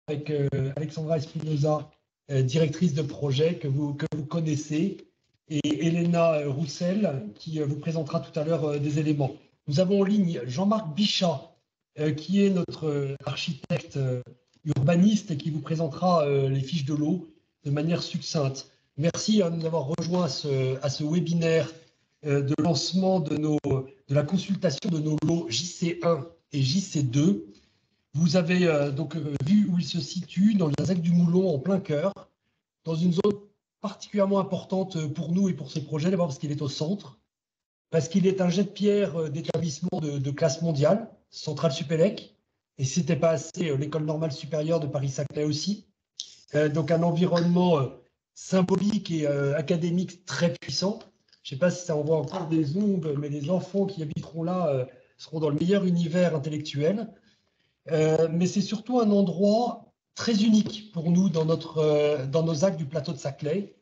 avec Alexandra Espinosa, directrice de projet que vous connaissez, et Elena Roussel, qui vous présentera tout à l'heure des éléments. Nous avons en ligne Jean-Marc Bichat, qui est notre architecte urbaniste et qui vous présentera les fiches de l'eau de manière succincte. Merci de nous avoir rejoints à ce webinaire de lancement de la consultation de nos lots JC1 et JC2. Vous avez donc vu où il se situe, dans le ZEC du Moulon, en plein cœur, dans une zone particulièrement importante pour nous et pour ce projet, d'abord parce qu'il est au centre, parce qu'il est un jet de pierre d'établissement de classe mondiale, Centrale Supélec, et si ce n'était pas assez, l'École normale supérieure de Paris-Saclay aussi. Donc un environnement symbolique et académique très puissant. Je ne sais pas si ça envoie encore des ondes, mais les enfants qui habiteront là seront dans le meilleur univers intellectuel. Mais c'est surtout un endroit très unique pour nous dans nos actes du plateau de Saclay,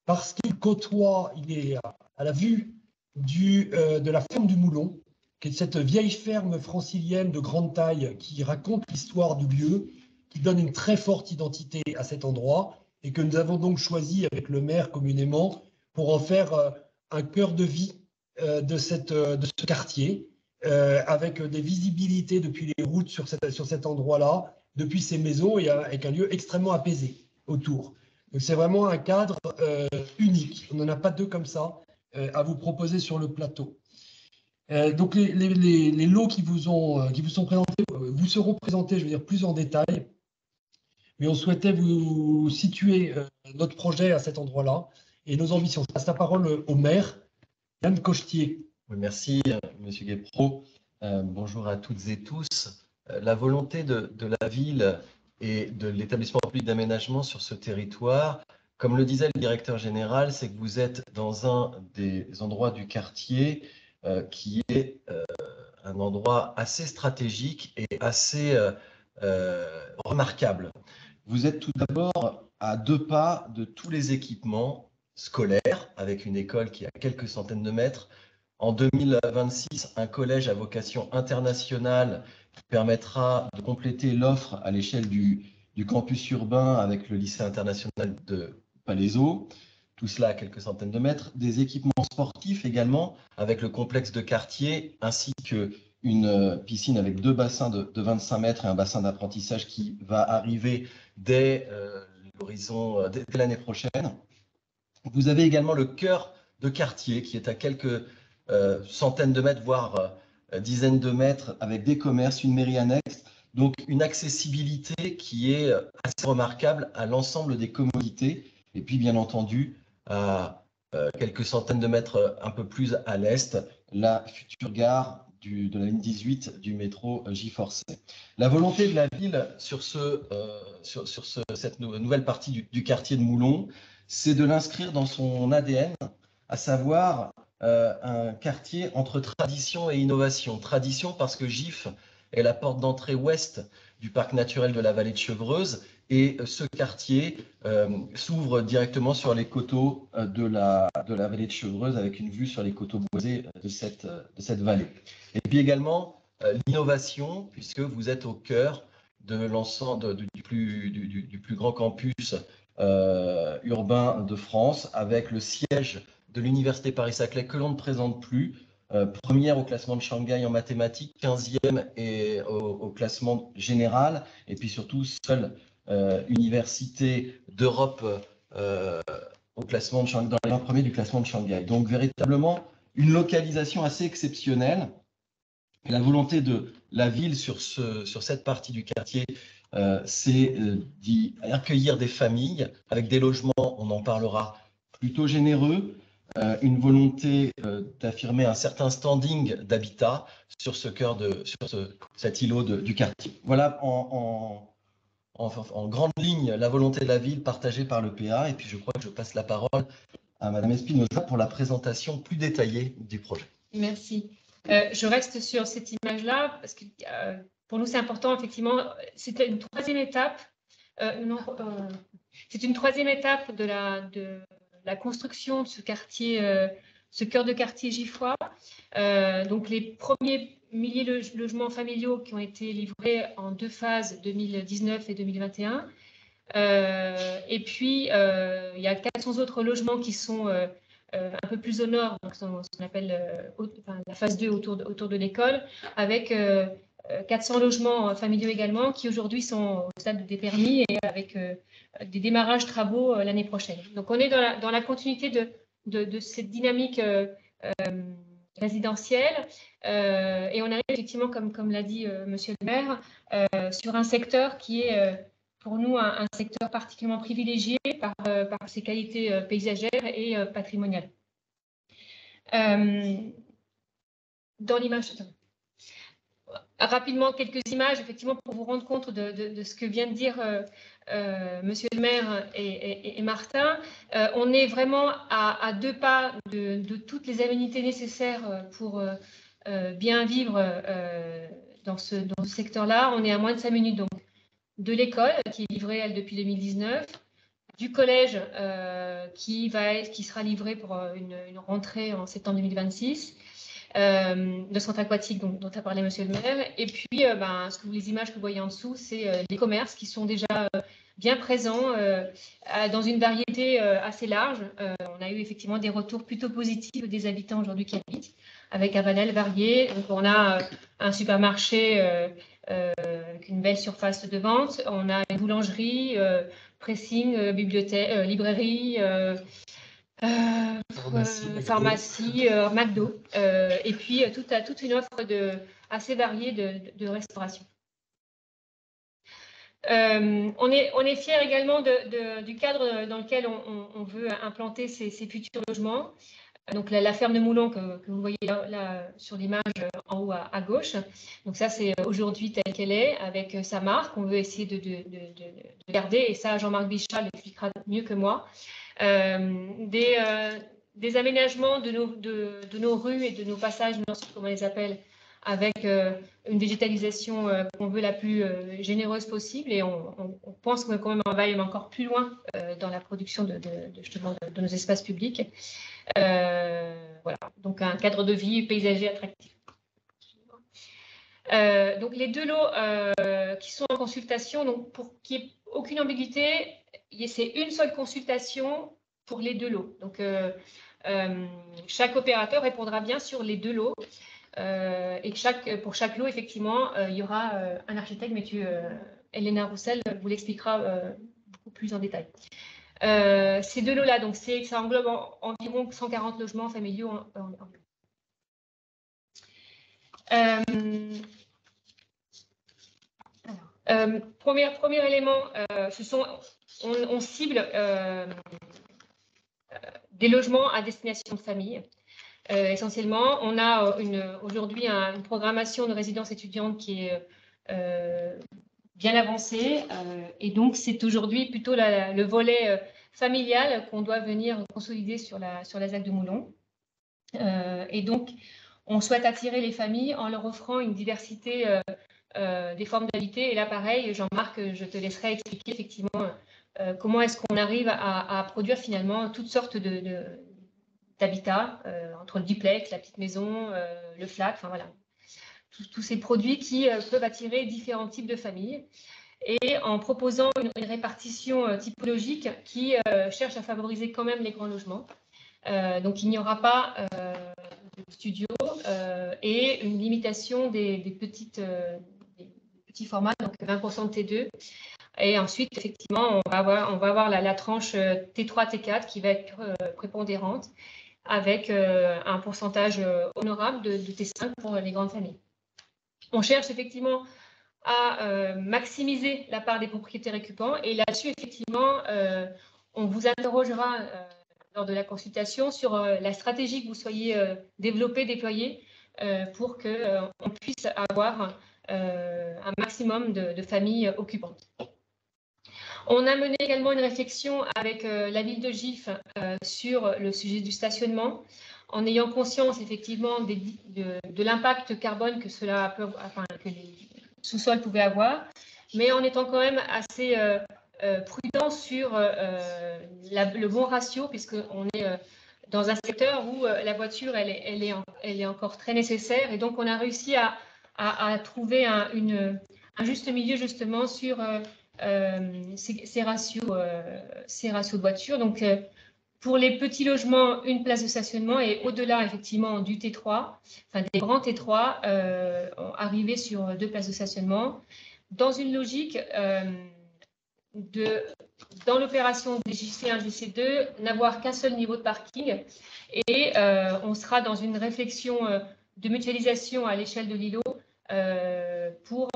parce qu'il côtoie, il est à la vue de la ferme du Moulon, qui est cette vieille ferme francilienne de grande taille qui raconte l'histoire du lieu, qui donne une très forte identité à cet endroit, et que nous avons donc choisi avec le maire communément pour en faire un cœur de vie de ce quartier, avec des visibilités depuis les routes sur cet endroit-là, depuis ces maisons, et avec un lieu extrêmement apaisé autour. Donc c'est vraiment un cadre unique. On n'en a pas deux comme ça à vous proposer sur le plateau. Donc les lots qui vous sont présentés vous seront présentés, je veux dire, plus en détail. Mais on souhaitait vous situer notre projet à cet endroit-là et nos ambitions. Je passe la parole au maire, Yann Cochetier. Merci, Monsieur Guépro. Bonjour à toutes et tous. La volonté de la ville et de l'établissement public d'aménagement sur ce territoire, comme le disait le directeur général, c'est que vous êtes dans un des endroits du quartier qui est un endroit assez stratégique et assez remarquable. Vous êtes tout d'abord à 2 pas de tous les équipements scolaires, avec une école qui est à quelques centaines de mètres. En 2026, un collège à vocation internationale qui permettra de compléter l'offre à l'échelle du campus urbain avec le lycée international de Palaiseau. Tout cela à quelques centaines de mètres. Des équipements sportifs également, avec le complexe de quartier, ainsi qu'une piscine avec 2 bassins de 25 mètres et un bassin d'apprentissage qui va arriver dès l'horizon, dès l'année prochaine. Vous avez également le cœur de quartier qui est à quelques centaines de mètres, voire dizaines de mètres, avec des commerces, une mairie annexe. Donc une accessibilité qui est assez remarquable à l'ensemble des commodités. Et puis bien entendu, à quelques centaines de mètres un peu plus à l'est, la future gare de la ligne 18 du métro J-Forcé. La volonté de la ville sur cette nouvelle partie du quartier de Moulon, c'est de l'inscrire dans son ADN, à savoir un quartier entre tradition et innovation. Tradition parce que GIF est la porte d'entrée ouest du parc naturel de la vallée de Chevreuse, et ce quartier s'ouvre directement sur les coteaux de la vallée de Chevreuse, avec une vue sur les coteaux boisés de cette vallée. Et puis également l'innovation, puisque vous êtes au cœur de l'ensemble du plus grand campus urbain de France, avec le siège de l'Université Paris-Saclay que l'on ne présente plus, première au classement de Shanghai en mathématiques, 15e et au classement général, et puis surtout seule université d'Europe au classement de Shanghai, dans les 20 premiers du classement de Shanghai. Donc véritablement une localisation assez exceptionnelle. Et la volonté de la ville sur cette partie du quartier, c'est d'y accueillir des familles avec des logements, on en parlera, plutôt généreux, une volonté d'affirmer un certain standing d'habitat sur cet îlot du quartier. Voilà en grande ligne la volonté de la ville partagée par le PA, et puis je crois que je passe la parole à Madame Espinosa pour la présentation plus détaillée du projet. Merci. Je reste sur cette image-là parce que pour nous c'est important, effectivement. C'est une troisième étape. C'est une troisième étape de la construction de ce quartier ce cœur de quartier Giffois. Donc les premiers milliers de logements familiaux qui ont été livrés en 2 phases, 2019 et 2021. Et puis, il y a 400 autres logements qui sont un peu plus au nord, donc ce qu'on appelle la phase 2 autour de l'école, avec 400 logements familiaux également, qui aujourd'hui sont au stade des permis et avec des démarrages travaux l'année prochaine. Donc, on est dans la continuité de cette dynamique résidentielle et on arrive effectivement, comme l'a dit Monsieur le maire, sur un secteur qui est pour nous un secteur particulièrement privilégié par ses qualités paysagères et patrimoniales. Dans l'image, rapidement quelques images, effectivement, pour vous rendre compte de ce que vient de dire Monsieur le maire et Martin. On est vraiment à 2 pas de toutes les aménités nécessaires pour bien vivre dans ce secteur-là. On est à moins de 5 minutes donc de l'école qui est livrée, elle, depuis 2019, du collège qui sera livré pour une rentrée en septembre 2026, le centre aquatique dont a parlé Monsieur le maire, et puis les images que vous voyez en dessous, c'est les commerces qui sont déjà bien présents dans une variété assez large. On a eu effectivement des retours plutôt positifs des habitants aujourd'hui qui habitent, avec un panel varié. Donc, on a un supermarché avec une belle surface de vente, on a une boulangerie, pressing, bibliothèque, librairie, pharmacie, McDo, et puis toute une offre assez variée de restauration. On est fiers également du cadre dans lequel on veut implanter ces futurs logements. Donc la ferme de Moulon que vous voyez là sur l'image en haut à gauche. Donc ça, c'est aujourd'hui telle qu'elle est, avec sa marque. On veut essayer de garder, et ça, Jean-Marc Bichat l'expliquera mieux que moi. Des aménagements de nos rues et de nos passages, comme on les appelle, avec une végétalisation qu'on veut la plus généreuse possible, et on pense qu'on va aller encore plus loin dans la production justement de nos espaces publics. Voilà, donc un cadre de vie paysager attractif. Donc les 2 lots qui sont en consultation, donc pour qu'il n'y ait aucune ambiguïté, c'est une seule consultation pour les 2 lots. Donc chaque opérateur répondra bien sur les 2 lots. Et pour chaque lot, effectivement, il y aura un architecte, monsieur Elena Roussel vous l'expliquera beaucoup plus en détail. Ces 2 lots-là, donc ça englobe environ 140 logements familiaux. Premier élément, on cible des logements à destination de famille. Essentiellement, on a aujourd'hui une programmation de résidence étudiante qui est bien avancée, et donc c'est aujourd'hui plutôt le volet familial qu'on doit venir consolider sur la ZAC de Moulon. Et donc, on souhaite attirer les familles en leur offrant une diversité des formes d'habiter. Et là, pareil, Jean-Marc, je te laisserai expliquer effectivement comment est-ce qu'on arrive à produire finalement toutes sortes d'habitats, entre le duplex, la petite maison, le flat, enfin voilà, tous ces produits qui peuvent attirer différents types de familles, et en proposant une répartition typologique qui cherche à favoriser quand même les grands logements. Donc il n'y aura pas de studios et une limitation des petits formats, donc 20% de T2. Et ensuite, effectivement, on va avoir la tranche T3, T4 qui va être prépondérante, avec un pourcentage honorable de T5 pour les grandes familles. On cherche effectivement à maximiser la part des propriétaires occupants, et là-dessus, effectivement, on vous interrogera lors de la consultation sur la stratégie que vous soyez déployée pour qu'on puisse avoir un maximum de familles occupantes. On a mené également une réflexion avec la ville de Gif sur le sujet du stationnement, en ayant conscience effectivement de l'impact carbone que que les sous-sols pouvaient avoir, mais en étant quand même assez prudent sur le bon ratio, puisqu'on est dans un secteur où la voiture, elle est encore très nécessaire. Et donc, on a réussi à trouver un juste milieu justement sur ces ratios de voitures. Donc, pour les petits logements, une place de stationnement et au-delà, effectivement, du T3, enfin des grands T3, arriver sur 2 places de stationnement dans une logique dans l'opération des JC1, JC2, n'avoir qu'un seul niveau de parking et on sera dans une réflexion de mutualisation à l'échelle de l'îlot pour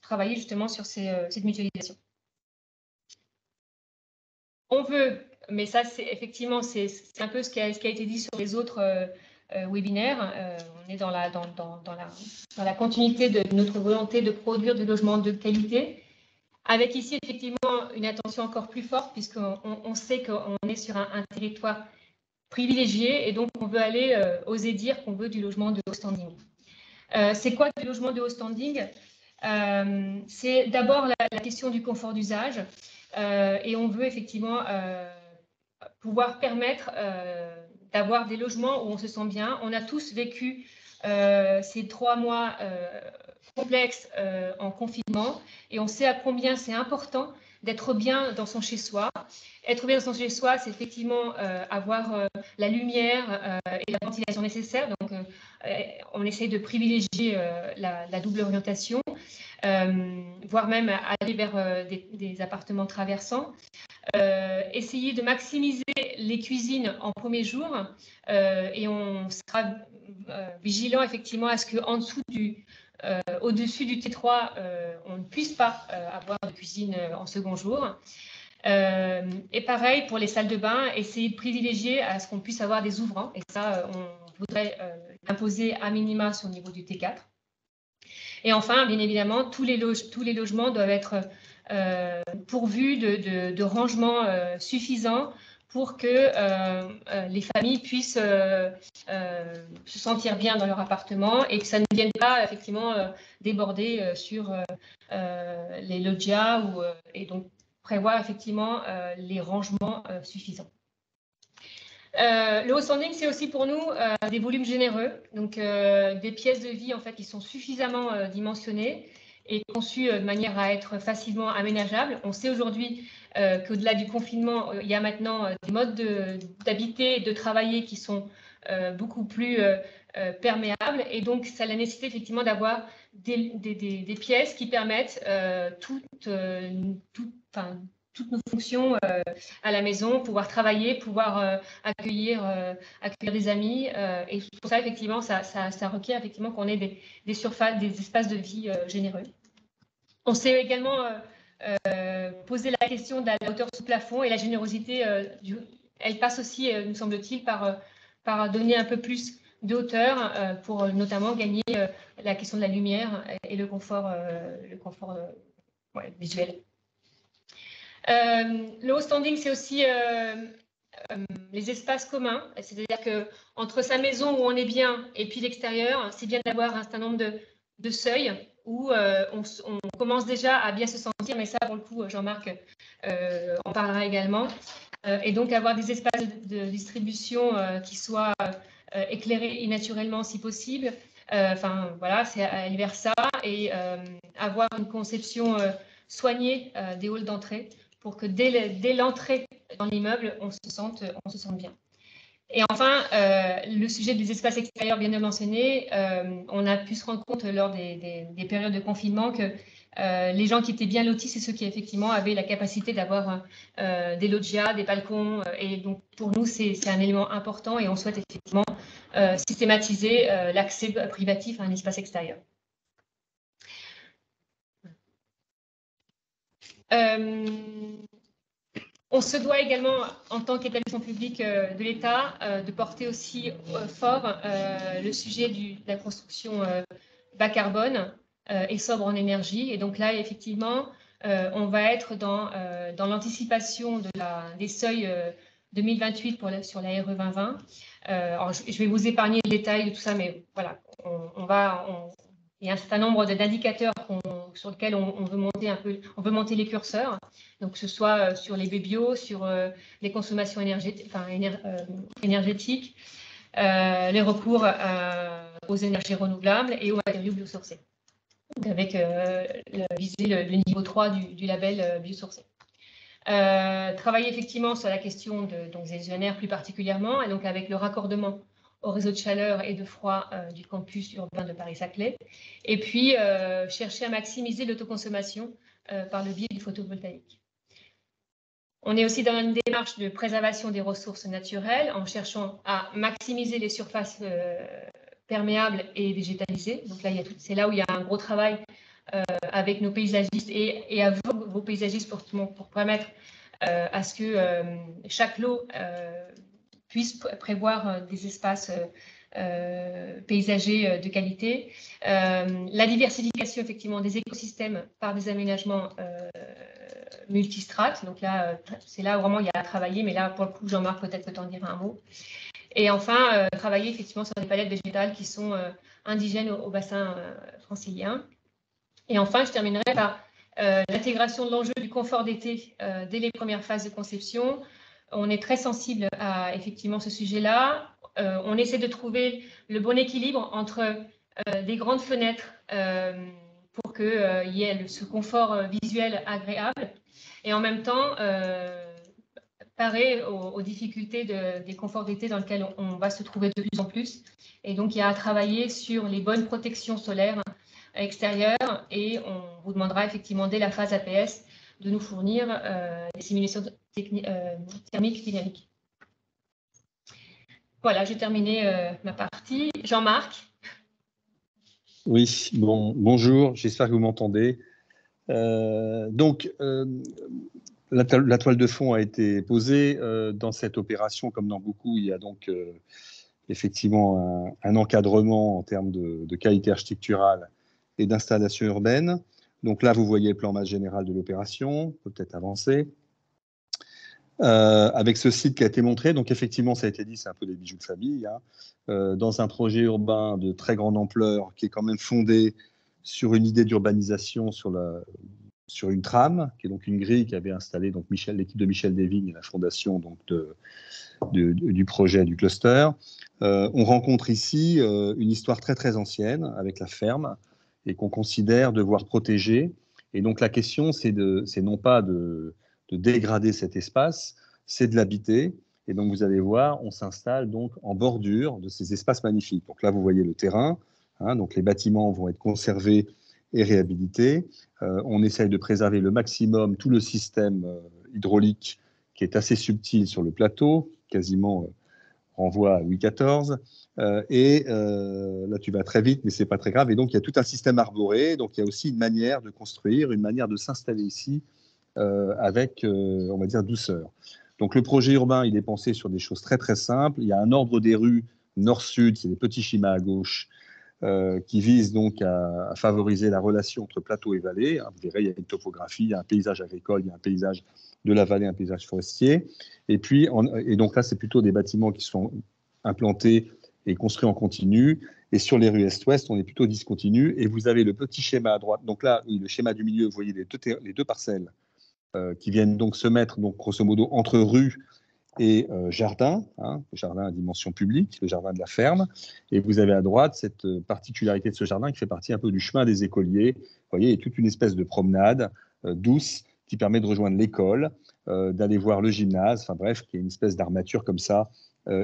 travailler justement sur cette mutualisation. On veut, mais ça c'est effectivement c'est un peu ce qui a été dit sur les autres webinaires. On est dans la continuité de notre volonté de produire du logement de qualité, avec ici effectivement une attention encore plus forte puisqu'on sait qu'on est sur un territoire privilégié et donc on veut aller oser dire qu'on veut du logement de haut standing. C'est quoi du logement de haut standing? C'est d'abord la question du confort d'usage et on veut effectivement pouvoir permettre d'avoir des logements où on se sent bien. On a tous vécu ces 3 mois complexes en confinement et on sait à combien c'est important d'être bien dans son chez-soi. Être bien dans son chez-soi, c'est effectivement avoir la lumière et la ventilation nécessaire. Donc, on essaie de privilégier la double orientation, voire même aller vers des appartements traversants. Essayer de maximiser les cuisines en premier jour et on sera vigilant effectivement à ce qu'en dessous au-dessus du T3, on ne puisse pas avoir de cuisine en second jour. Et pareil pour les salles de bain, essayer de privilégier à ce qu'on puisse avoir des ouvrants. Et ça, on voudrait imposer à minima sur le niveau du T4. Et enfin, bien évidemment, tous les logements doivent être pourvus de rangements suffisants pour que les familles puissent se sentir bien dans leur appartement et que ça ne vienne pas effectivement déborder sur les loggias et donc prévoir effectivement les rangements suffisants. Le haut standing, c'est aussi pour nous des volumes généreux, donc des pièces de vie en fait qui sont suffisamment dimensionnées et conçues de manière à être facilement aménageables. On sait aujourd'hui qu'au-delà du confinement, il y a maintenant des modes d'habiter et de travailler qui sont beaucoup plus perméables et donc ça a la nécessité effectivement d'avoir des pièces qui permettent toutes nos fonctions à la maison, pouvoir travailler, pouvoir accueillir des amis. Et pour ça, effectivement, ça requiert effectivement qu'on ait des surfaces, des espaces de vie généreux. On s'est également posé la question de la hauteur sous plafond et la générosité. Elle passe aussi, nous semble-t-il, par donner un peu plus de hauteur pour notamment gagner la question de la lumière et le confort visuel. Le haut standing, c'est aussi les espaces communs, c'est-à-dire qu'entre sa maison où on est bien et puis l'extérieur, c'est bien d'avoir un certain nombre de seuils où on commence déjà à bien se sentir, mais ça, pour le coup, Jean-Marc en parlera également. Et donc, avoir des espaces de distribution qui soient éclairés et naturellement si possible. Enfin, voilà, c'est aller vers ça et avoir une conception soignée des halls d'entrée pour que dès l'entrée dans l'immeuble, on se sente bien. Et enfin, le sujet des espaces extérieurs bien mentionné, on a pu se rendre compte lors des périodes de confinement que les gens qui étaient bien lotis, c'est ceux qui effectivement avaient la capacité d'avoir des loggias, des balcons. Et donc, pour nous, c'est un élément important et on souhaite effectivement systématiser l'accès privatif à un espace extérieur. On se doit également, en tant qu'établissement public de l'État, de porter aussi fort le sujet de la construction bas carbone et sobre en énergie. Et donc là, effectivement, on va être dans l'anticipation des seuils 2028 sur la RE 2020. Alors, je vais vous épargner le détail de tout ça, mais voilà, il y a un certain nombre d'indicateurs sur lequel on veut monter on veut monter les curseurs, donc que ce soit sur les BBio, sur les consommations énergétiques, les recours aux énergies renouvelables et aux matériaux biosourcés, avec viser le niveau 3 du label biosourcé. Travailler effectivement sur la question des ENR plus particulièrement, et donc avec le raccordement au réseau de chaleur et de froid du campus urbain de Paris-Saclay, et puis chercher à maximiser l'autoconsommation par le biais du photovoltaïque. On est aussi dans une démarche de préservation des ressources naturelles en cherchant à maximiser les surfaces perméables et végétalisées. Donc là, c'est là où il y a un gros travail avec nos paysagistes et avec vos paysagistes pour permettre à ce que chaque lot puisse prévoir des espaces paysagers de qualité. La diversification effectivement des écosystèmes par des aménagements multistrates. Donc là, c'est là où vraiment il y a à travailler, mais là, pour le coup, Jean-Marc, peut-être que tu en diras un mot. Et enfin, travailler effectivement sur des palettes végétales qui sont indigènes au bassin francilien. Et enfin, je terminerai par l'intégration de l'enjeu du confort d'été dès les premières phases de conception. On est très sensible à effectivement ce sujet-là. On essaie de trouver le bon équilibre entre des grandes fenêtres pour qu'il y ait ce confort visuel agréable et en même temps parer aux difficultés des conforts d'été dans lesquels on va se trouver de plus en plus. Et donc, il y a à travailler sur les bonnes protections solaires extérieures et on vous demandera effectivement dès la phase APS de nous fournir des simulations thermiques dynamiques. Voilà, j'ai terminé ma partie. Jean-Marc. Oui, bonjour, j'espère que vous m'entendez. La toile de fond a été posée. Dans cette opération, comme dans beaucoup, il y a donc effectivement un encadrement en termes de qualité architecturale et d'installation urbaine. Donc là, vous voyez le plan masse général de l'opération, on peut peut-être avancer. Avec ce site qui a été montré, donc effectivement, ça a été dit, c'est un peu des bijoux de famille, hein, dans un projet urbain de très grande ampleur qui est quand même fondé sur une idée d'urbanisation sur une trame, qui est donc une grille qu'avait installée donc l'équipe de Michel Desvignes et la fondation donc du projet du cluster. On rencontre ici une histoire très très ancienne avec la ferme et qu'on considère devoir protéger. Et donc la question, c'est non pas de dégrader cet espace, c'est de l'habiter. Et donc vous allez voir, on s'installe donc en bordure de ces espaces magnifiques. Donc là, vous voyez le terrain, hein, donc les bâtiments vont être conservés et réhabilités. On essaye de préserver le maximum tout le système hydraulique qui est assez subtil sur le plateau, quasiment renvoie à Louis XIV. Là, tu vas très vite, mais ce n'est pas très grave. Et donc, il y a tout un système arboré. Donc, il y a aussi une manière de construire, une manière de s'installer ici avec, on va dire, douceur. Donc, le projet urbain, il est pensé sur des choses très, très simples. Il y a un ordre des rues nord-sud, c'est des petits schémas à gauche, qui vise donc à favoriser la relation entre plateau et vallée. Vous verrez, il y a une topographie, il y a un paysage agricole, il y a un paysage de la vallée, un paysage forestier. Et donc là, c'est plutôt des bâtiments qui sont implantés et construits en continu. Et sur les rues est-ouest, on est plutôt discontinu. Et vous avez le petit schéma à droite. Donc là, oui, le schéma du milieu, vous voyez les deux parcelles qui viennent donc se mettre, donc, grosso modo, entre rue et jardin, hein, le jardin à dimension publique, le jardin de la ferme. Et vous avez à droite cette particularité de ce jardin qui fait partie un peu du chemin des écoliers. Vous voyez, il y a toute une espèce de promenade douce qui permet de rejoindre l'école, d'aller voir le gymnase, enfin bref, qui est une espèce d'armature comme ça,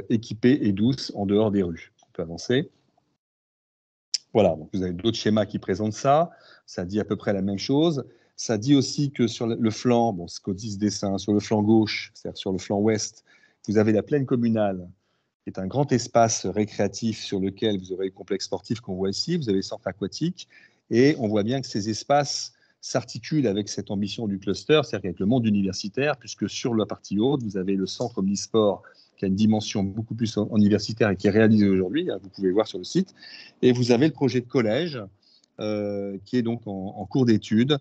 équipée et douce en dehors des rues. On peut avancer. Voilà, donc vous avez d'autres schémas qui présentent ça. Ça dit à peu près la même chose. Ça dit aussi que sur le flanc, bon, ce qu'on dit ce dessin, sur le flanc gauche, c'est-à-dire sur le flanc ouest, vous avez la plaine communale, qui est un grand espace récréatif sur lequel vous aurez le complexe sportif qu'on voit ici, vous avez les centres aquatiques, et on voit bien que ces espaces s'articulent avec cette ambition du cluster, c'est-à-dire avec le monde universitaire, puisque sur la partie haute, vous avez le centre omnisport, qui a une dimension beaucoup plus universitaire et qui est réalisé aujourd'hui, vous pouvez voir sur le site, et vous avez le projet de collège, qui est donc en cours d'étude,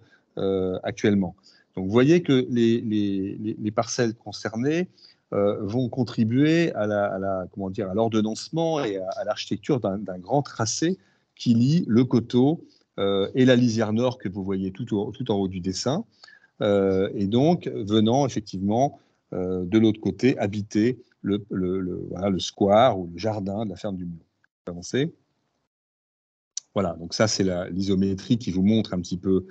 actuellement. Donc, vous voyez que les parcelles concernées vont contribuer à l'ordonnancement et à l'architecture d'un grand tracé qui lie le coteau et la lisière nord que vous voyez tout en haut du dessin, et donc venant effectivement de l'autre côté habiter voilà, le square ou le jardin de la ferme du Moulon. Avancer. Voilà, donc ça c'est l'isométrie qui vous montre un petit peu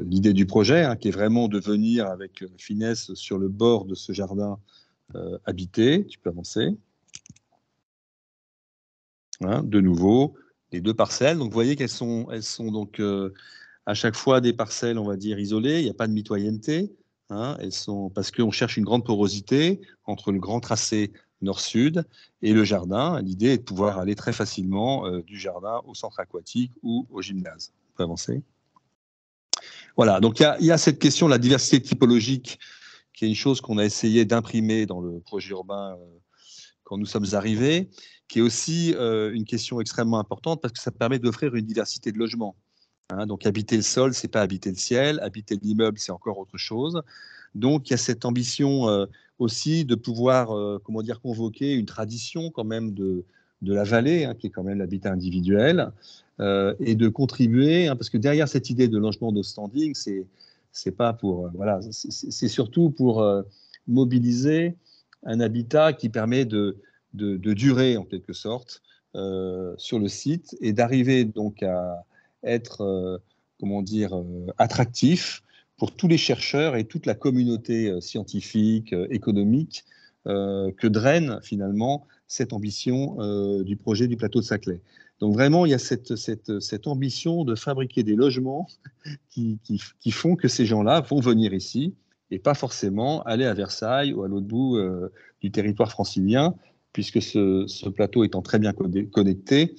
l'idée du projet, hein, qui est vraiment de venir avec finesse sur le bord de ce jardin habité. Tu peux avancer. Hein, de nouveau, les deux parcelles. Donc vous voyez qu'elles sont donc à chaque fois des parcelles, on va dire, isolées. Il n'y a pas de mitoyenneté. Hein, elles sont, parce qu'on cherche une grande porosité entre le grand tracé nord-sud et le jardin. L'idée est de pouvoir aller très facilement du jardin au centre aquatique ou au gymnase. On peut avancer. Voilà, donc il y a cette question de la diversité typologique, qui est une chose qu'on a essayé d'imprimer dans le projet urbain quand nous sommes arrivés, qui est aussi une question extrêmement importante parce que ça permet d'offrir une diversité de logements. Hein, donc habiter le sol, c'est pas habiter le ciel, habiter l'immeuble, c'est encore autre chose. Donc il y a cette ambition aussi de pouvoir, comment dire, convoquer une tradition quand même de la vallée, hein, qui est quand même l'habitat individuel, et de contribuer, hein, parce que derrière cette idée de logement de standing, c'est pas pour, voilà, c'est surtout pour mobiliser un habitat qui permet de durer en quelque sorte sur le site et d'arriver donc à être, comment dire, attractif pour tous les chercheurs et toute la communauté scientifique, économique, que draine finalement cette ambition du projet du plateau de Saclay. Donc vraiment, il y a cette ambition de fabriquer des logements qui font que ces gens-là vont venir ici et pas forcément aller à Versailles ou à l'autre bout du territoire francilien, puisque ce plateau étant très bien connecté,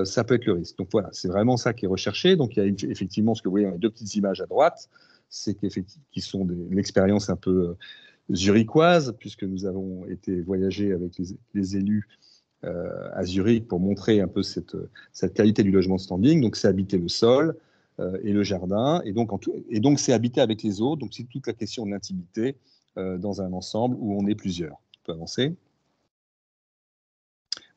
ça peut être le risque. Donc voilà, c'est vraiment ça qui est recherché. Donc il y a effectivement ce que vous voyez dans les deux petites images à droite, c'est qui sont l'expérience un peu zurichoise, puisque nous avons été voyager avec les élus à Zurich pour montrer un peu cette qualité du logement standing. Donc c'est habiter le sol et le jardin, et donc c'est habiter avec les autres. Donc c'est toute la question de l'intimité dans un ensemble où on est plusieurs. On peut avancer.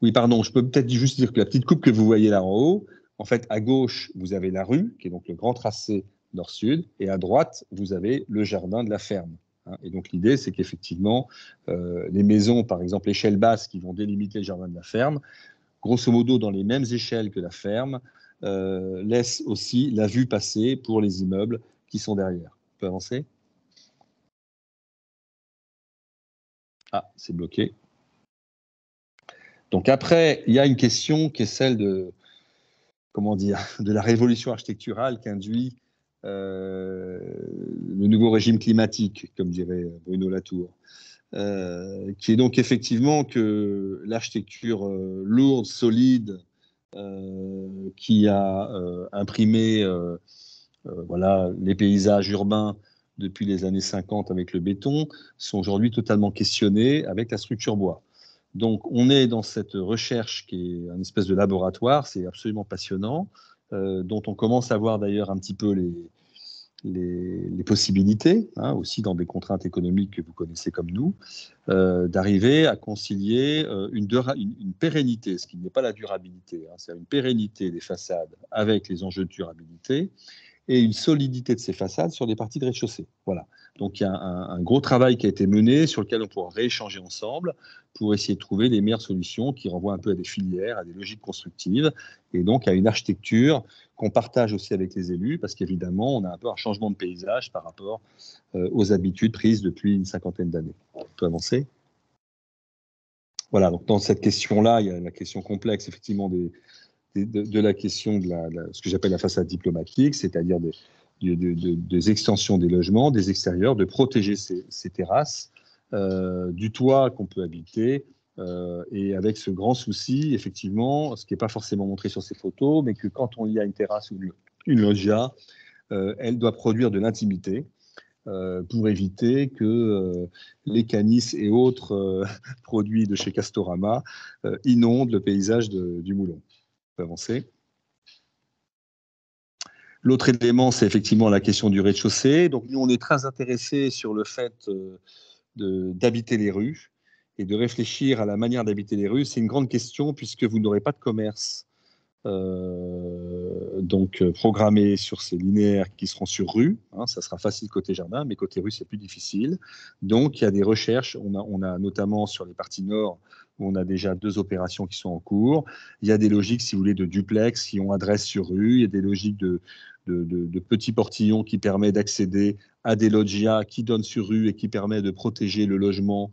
Oui, pardon, je peux peut-être juste dire que la petite coupe que vous voyez là en haut, en fait, à gauche, vous avez la rue, qui est donc le grand tracé nord-sud, et à droite, vous avez le jardin de la ferme. Hein. Et donc l'idée, c'est qu'effectivement, les maisons, par exemple, échelle basse, qui vont délimiter le jardin de la ferme, grosso modo dans les mêmes échelles que la ferme, laissent aussi la vue passer pour les immeubles qui sont derrière. On peut avancer? Ah, c'est bloqué. Donc après, il y a une question qui est celle de, comment dire, de la révolution architecturale qu'induit le nouveau régime climatique, comme dirait Bruno Latour, qui est donc effectivement que l'architecture lourde, solide, qui a imprimé voilà, les paysages urbains depuis les années 50 avec le béton, sont aujourd'hui totalement questionnés avec la structure bois. Donc, on est dans cette recherche qui est une espèce de laboratoire, c'est absolument passionnant, dont on commence à voir d'ailleurs un petit peu les possibilités, hein, aussi dans des contraintes économiques que vous connaissez comme nous, d'arriver à concilier une pérennité, ce qui n'est pas la durabilité, hein, c'est une pérennité des façades avec les enjeux de durabilité, et une solidité de ces façades sur des parties de rez-de-chaussée. Voilà. Donc il y a un gros travail qui a été mené sur lequel on pourra rééchanger ensemble pour essayer de trouver les meilleures solutions qui renvoient un peu à des filières, à des logiques constructives et donc à une architecture qu'on partage aussi avec les élus parce qu'évidemment on a un peu un changement de paysage par rapport aux habitudes prises depuis une cinquantaine d'années. On peut avancer? Voilà, donc dans cette question-là, il y a la question complexe effectivement de la question de ce que j'appelle la façade diplomatique, c'est-à-dire des extensions des logements, des extérieurs, de protéger ces terrasses, du toit qu'on peut habiter, et avec ce grand souci, effectivement, ce qui n'est pas forcément montré sur ces photos, mais que quand on y a une terrasse ou une loggia, elle doit produire de l'intimité pour éviter que les canisses et autres produits de chez Castorama inondent le paysage du Moulon. Avancer. L'autre élément, c'est effectivement la question du rez-de-chaussée. Donc, nous, on est très intéressés sur le fait d'habiter les rues et de réfléchir à la manière d'habiter les rues. C'est une grande question puisque vous n'aurez pas de commerce donc programmés sur ces linéaires qui seront sur rue. Hein, ça sera facile côté jardin, mais côté rue, c'est plus difficile. Donc, il y a des recherches. On a notamment sur les parties nord, où on a déjà 2 opérations qui sont en cours. Il y a des logiques, si vous voulez, de duplex qui ont adresse sur rue. Il y a des logiques de petits portillons qui permettent d'accéder à des loggias qui donnent sur rue et qui permettent de protéger le logement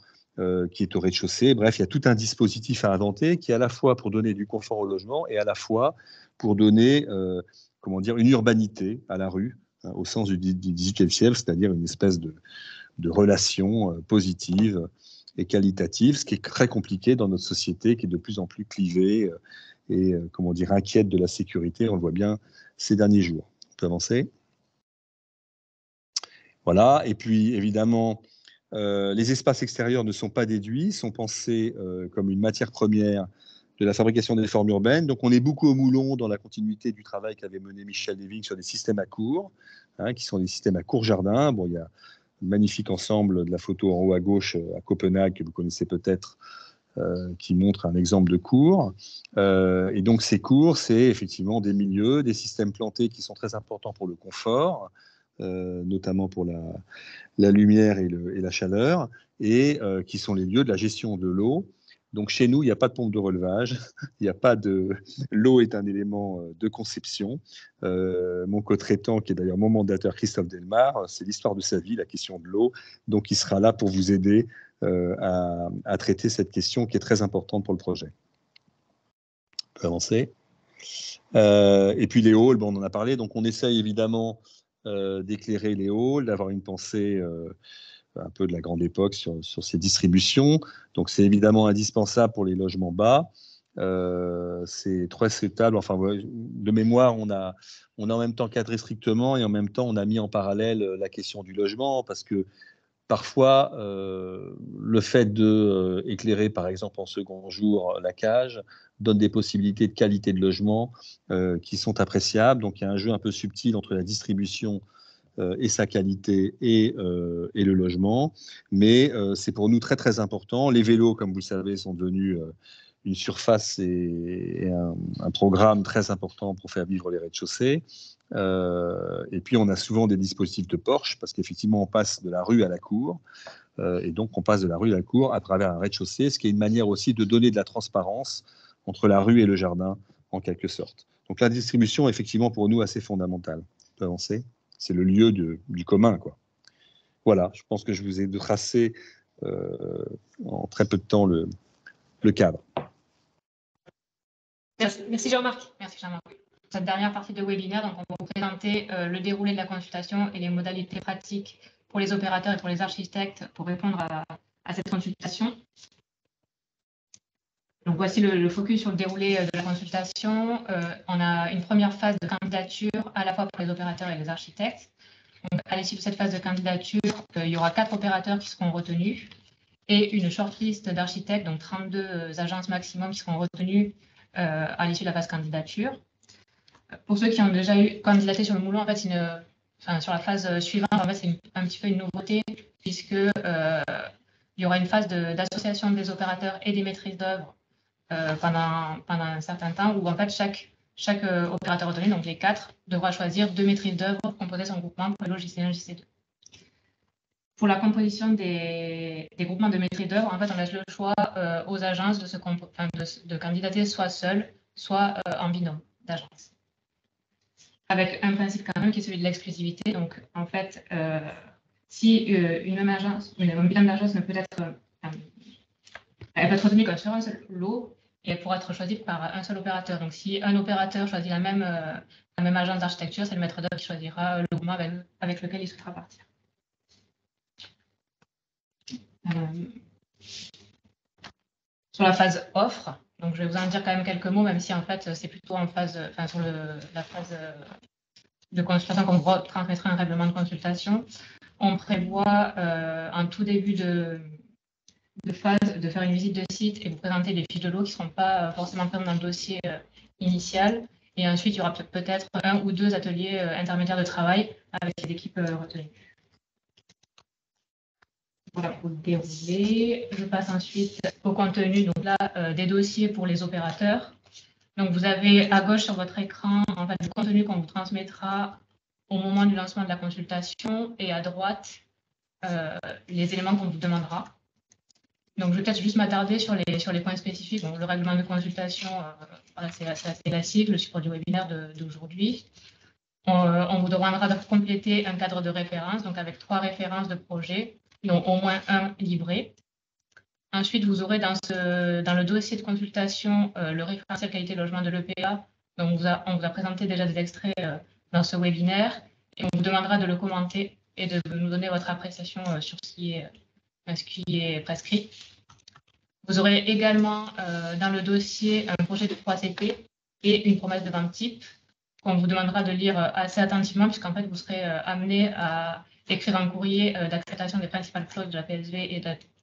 qui est au rez-de-chaussée. Bref, il y a tout un dispositif à inventer qui est à la fois pour donner du confort au logement et à la fois pour donner comment dire, une urbanité à la rue, hein, au sens du XVIIIe siècle, c'est-à-dire une espèce de relation positive et qualitative, ce qui est très compliqué dans notre société qui est de plus en plus clivée et comment dire, inquiète de la sécurité. On le voit bien ces derniers jours. On peut avancer. Voilà, et puis évidemment, les espaces extérieurs ne sont pas déduits, sont pensés comme une matière première de la fabrication des formes urbaines. Donc on est beaucoup au moulon dans la continuité du travail qu'avait mené Michel Leving sur des systèmes à cours, hein, qui sont des systèmes à court-jardin. Bon, il y a un magnifique ensemble de la photo en haut à gauche à Copenhague, que vous connaissez peut-être, qui montre un exemple de cours. Et donc ces cours, c'est effectivement des milieux, des systèmes plantés qui sont très importants pour le confort, notamment pour la lumière et la chaleur, et qui sont les lieux de la gestion de l'eau. Donc chez nous, il n'y a pas de pompe de relevage, il n'y a pas de... L'eau est un élément de conception. Mon co-traitant, qui est d'ailleurs mon mandateur, Christophe Delmar, c'est l'histoire de sa vie, la question de l'eau. Donc il sera là pour vous aider à traiter cette question qui est très importante pour le projet. On peut avancer. Et puis les halls, bon, on en a parlé, donc on essaye évidemment d'éclairer les halls, d'avoir une pensée un peu de la grande époque sur ces distributions. Donc c'est évidemment indispensable pour les logements bas. C'est très souhaitable. Enfin, de mémoire, on a en même temps cadré strictement et en même temps on a mis en parallèle la question du logement, parce que parfois le fait de éclairer par exemple en second jour la cage donne des possibilités de qualité de logement qui sont appréciables. Donc il y a un jeu un peu subtil entre la distribution et sa qualité et le logement. Mais c'est pour nous très très important. Les vélos, comme vous le savez, sont devenus une surface et un programme très important pour faire vivre les rez-de-chaussée. Et puis on a souvent des dispositifs de Porsche, parce qu'effectivement on passe de la rue à la cour. Et donc on passe de la rue à la cour à travers un rez-de-chaussée, ce qui est une manière aussi de donner de la transparence entre la rue et le jardin, en quelque sorte. Donc la distribution est effectivement pour nous assez fondamentale. On peut avancer. C'est le lieu du commun, quoi. Voilà, je pense que je vous ai tracé en très peu de temps le cadre. Merci Jean-Marc. Merci Jean-Marc. Cette dernière partie de webinaire, donc on va vous présenter le déroulé de la consultation et les modalités pratiques pour les opérateurs et pour les architectes pour répondre à cette consultation. Donc voici le focus sur le déroulé de la consultation. On a une première phase de candidature à la fois pour les opérateurs et les architectes. Donc, à l'issue de cette phase de candidature, il y aura 4 opérateurs qui seront retenus et une shortlist d'architectes, donc 32 agences maximum qui seront retenues à l'issue de la phase candidature. Pour ceux qui ont déjà candidaté sur le moulon, en fait, sur la phase suivante, en fait, c'est un petit peu une nouveauté, puisque il y aura une phase d'association des opérateurs et des maîtrises d'œuvre pendant un certain temps, où en fait chaque opérateur retenu, donc les 4, devra choisir 2 maîtrises d'œuvre pour composer son groupement pour le JC1 JC2. Pour la composition des groupements de maîtrise d'œuvre, en fait, on laisse le choix aux agences de candidater soit seules, soit en binôme d'agences. Avec un principe quand même qui est celui de l'exclusivité. Donc, en fait, si une même agence, un binôme d'agences ne peut être, elle peut être retenue que sur un seul lot, et elle pourra être choisie par un seul opérateur. Donc, si un opérateur choisit la même agence d'architecture, c'est le maître d'œuvre qui choisira le groupement avec lequel il souhaitera partir. Sur la phase offre, donc je vais vous en dire quand même quelques mots, même si en fait c'est plutôt en phase, sur la phase de consultation qu'on vous transmettra un règlement de consultation. On prévoit en tout début de phase de faire une visite de site et vous présenter des fiches de lot qui ne seront pas forcément présentes dans le dossier initial. Et ensuite, il y aura peut-être 1 ou 2 ateliers intermédiaires de travail avec les équipes retenues. Voilà pour le dérouler. Je passe ensuite au contenu, donc là, des dossiers pour les opérateurs. Donc, vous avez à gauche sur votre écran en fait, du contenu qu'on vous transmettra au moment du lancement de la consultation et à droite, les éléments qu'on vous demandera. Donc, je vais peut-être juste m'attarder sur les points spécifiques. Donc, le règlement de consultation, voilà, c'est assez classique, le support du webinaire d'aujourd'hui. On vous demandera de compléter un cadre de référence, donc avec 3 références de projet, dont au moins un livré. Ensuite, vous aurez dans le dossier de consultation le référentiel qualité logement de l'EPA. Donc, on vous a présenté déjà des extraits dans ce webinaire et on vous demandera de le commenter et de nous donner votre appréciation sur ce qui est prescrit. Vous aurez également dans le dossier un projet de 3 CP et une promesse de vente type qu'on vous demandera de lire assez attentivement puisqu'en fait, vous serez amené à écrire un courrier d'acceptation des principales clauses de la PSV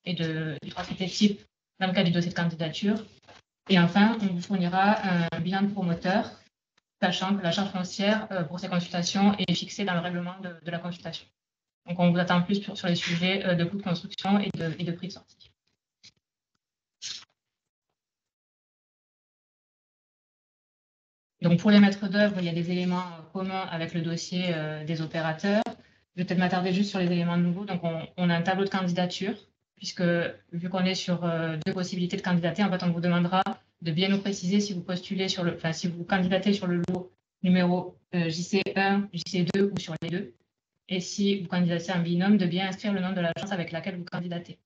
et du 3CP type dans le cadre du dossier de candidature. Et enfin, on vous fournira un bilan de promoteur, sachant que la charge foncière pour ces consultations est fixée dans le règlement de la consultation. Donc, on vous attend plus sur les sujets de coûts de construction et de prix de sortie. Donc, pour les maîtres d'œuvre, il y a des éléments communs avec le dossier des opérateurs. Je vais peut-être m'attarder juste sur les éléments nouveaux. Donc, on a un tableau de candidature, puisque vu qu'on est sur 2 possibilités de candidater, en fait, on vous demandera de bien nous préciser si vous postulez si vous candidatez sur le lot numéro JC1, JC2 ou sur les 2. Et si vous candidatez en binôme, de bien inscrire le nom de l'agence avec laquelle vous candidatez.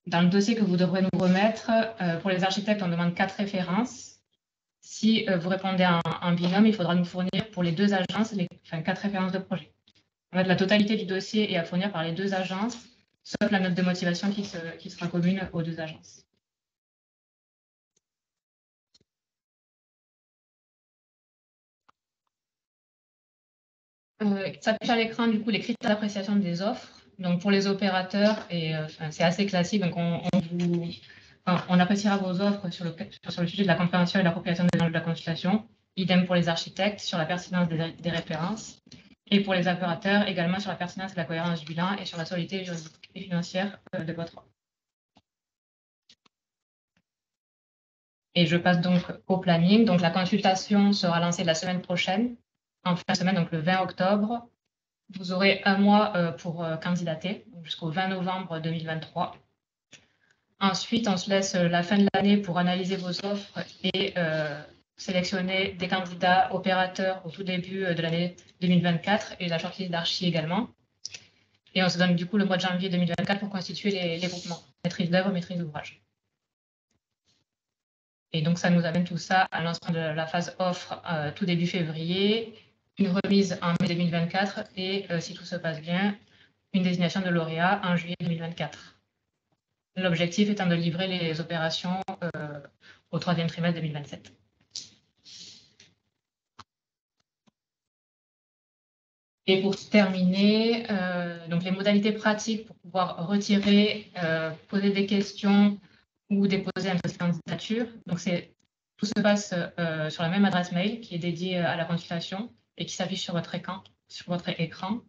Dans le dossier que vous devrez nous remettre, pour les architectes, on demande 4 références. Si vous répondez en binôme, il faudra nous fournir pour les 2 agences 4 références de projet. En fait, la totalité du dossier est à fournir par les 2 agences, sauf la note de motivation qui sera commune aux 2 agences. S'affiche à l'écran, du coup, les critères d'appréciation des offres. Donc, pour les opérateurs, c'est assez classique. Donc, on appréciera vos offres sur le sujet de la compréhension et de l'appropriation des enjeux de la consultation. Idem pour les architectes, sur la pertinence des références. Et pour les opérateurs, également sur la pertinence et la cohérence du bilan et sur la solidité juridique et financière de votre offre. Et je passe donc au planning. Donc, la consultation sera lancée la semaine prochaine, en fin de semaine, donc le 20 octobre. Vous aurez un mois pour candidater, jusqu'au 20 novembre 2023. Ensuite, on se laisse la fin de l'année pour analyser vos offres et sélectionner des candidats opérateurs au tout début de l'année 2024 et la shortlist d'archi également. Et on se donne du coup le mois de janvier 2024 pour constituer les groupements, maîtrise d'œuvre, maîtrise d'ouvrage. Et donc, ça nous amène tout ça à lancement de la phase offre tout début février, une remise en mai 2024 et, si tout se passe bien, une désignation de lauréat en juillet 2024. L'objectif étant de livrer les opérations au 3e trimestre 2027. Et pour terminer, donc les modalités pratiques pour pouvoir retirer, poser des questions ou déposer un dossier de candidature. Donc, tout se passe sur la même adresse mail qui est dédiée à la consultation et qui s'affiche sur votre écran.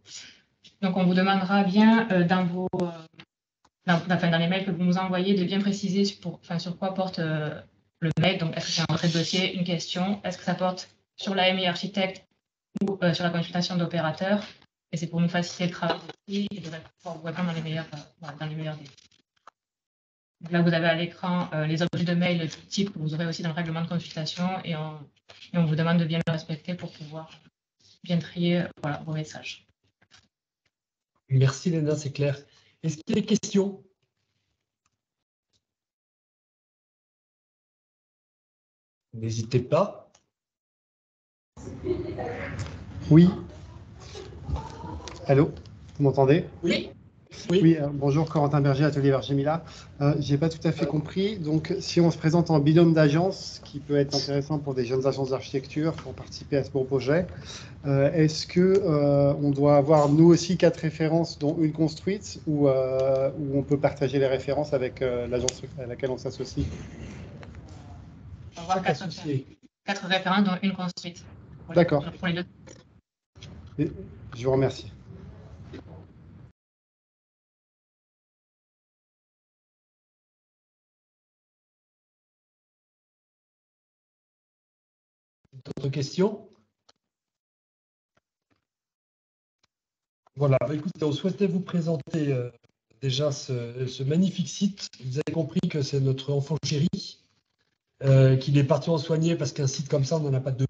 Donc, on vous demandera bien dans les mails que vous nous envoyez de bien préciser sur quoi porte le mail. Donc, est-ce que c'est un retrait de dossier, une question? Est-ce que ça porte sur l'AMI architecte ou sur la consultation d'opérateur? Et c'est pour nous faciliter le travail aussi et de pouvoir vous répondre dans les meilleurs délais. Donc là, vous avez à l'écran les objets de mail type que vous aurez aussi dans le règlement de consultation et on vous demande de bien le respecter pour pouvoir bien trier vos messages. Merci Léna, c'est clair. Est-ce qu'il y a des questions? N'hésitez pas. Oui. Allô, vous m'entendez? Oui. Oui, bonjour, Corentin Berger, Atelier Berger Mila. Je n'ai pas tout à fait compris. Donc, si on se présente en binôme d'agence, ce qui peut être intéressant pour des jeunes agences d'architecture pour participer à ce beau projet, est-ce qu'on doit avoir, nous aussi, 4 références, dont une construite, ou on peut partager les références avec l'agence à laquelle on s'associe? On va avoir 4 références, dont une construite. D'accord. Pour les 2. Je vous remercie. D'autres questions? Voilà, écoutez, on souhaitait vous présenter déjà ce magnifique site. Vous avez compris que c'est notre enfant chéri, qu'il est particulièrement soigné parce qu'un site comme ça, on n'en a pas deux.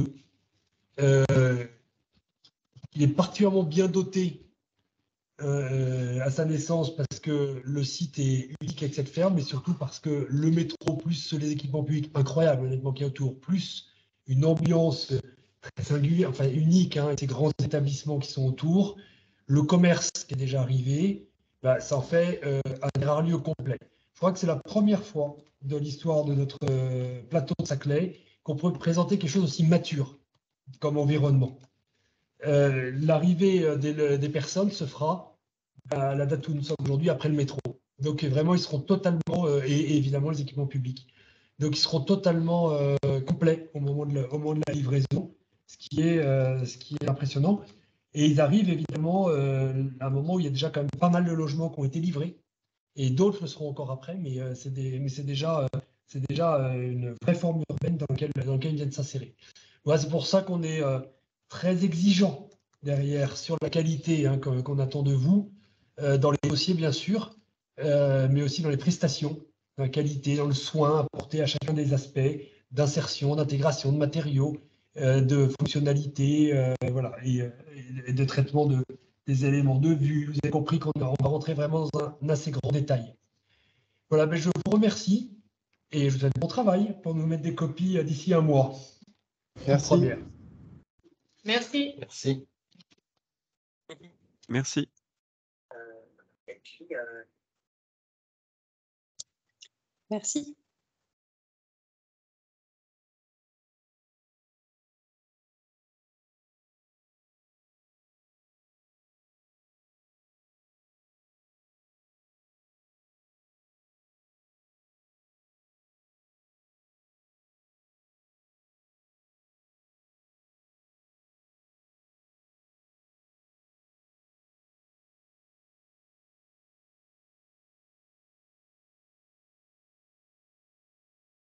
Il est particulièrement bien doté à sa naissance parce que le site est unique avec cette ferme, mais surtout parce que le métro plus les équipements publics incroyables, honnêtement, qu'il y a autour, plus une ambiance très singulière, enfin unique, hein, ces grands établissements qui sont autour, le commerce qui est déjà arrivé, bah, ça en fait un rare lieu complet. Je crois que c'est la première fois de l'histoire de notre plateau de Saclay qu'on peut présenter quelque chose aussi mature comme environnement. L'arrivée des personnes se fera à la date où nous sommes aujourd'hui, après le métro. Donc vraiment, ils seront totalement, et évidemment les équipements publics, donc ils seront totalement complets au moment de la livraison, ce qui est impressionnant. Et ils arrivent évidemment à un moment où il y a déjà quand même pas mal de logements qui ont été livrés, et d'autres le seront encore après, mais c'est déjà une vraie forme urbaine dans laquelle ils viennent s'insérer. Voilà, c'est pour ça qu'on est très exigeant derrière sur la qualité hein, qu'on attend de vous, dans les dossiers bien sûr, mais aussi dans les prestations, dans la qualité, dans le soin apporté à chacun des aspects d'insertion, d'intégration de matériaux, de fonctionnalité, voilà, et de traitement des éléments de vue. Vous avez compris qu'on va rentrer vraiment dans un assez grand détail. Voilà, ben je vous remercie et je vous souhaite bon travail pour nous mettre des copies d'ici un mois. Merci. Merci. Merci. Merci. Merci.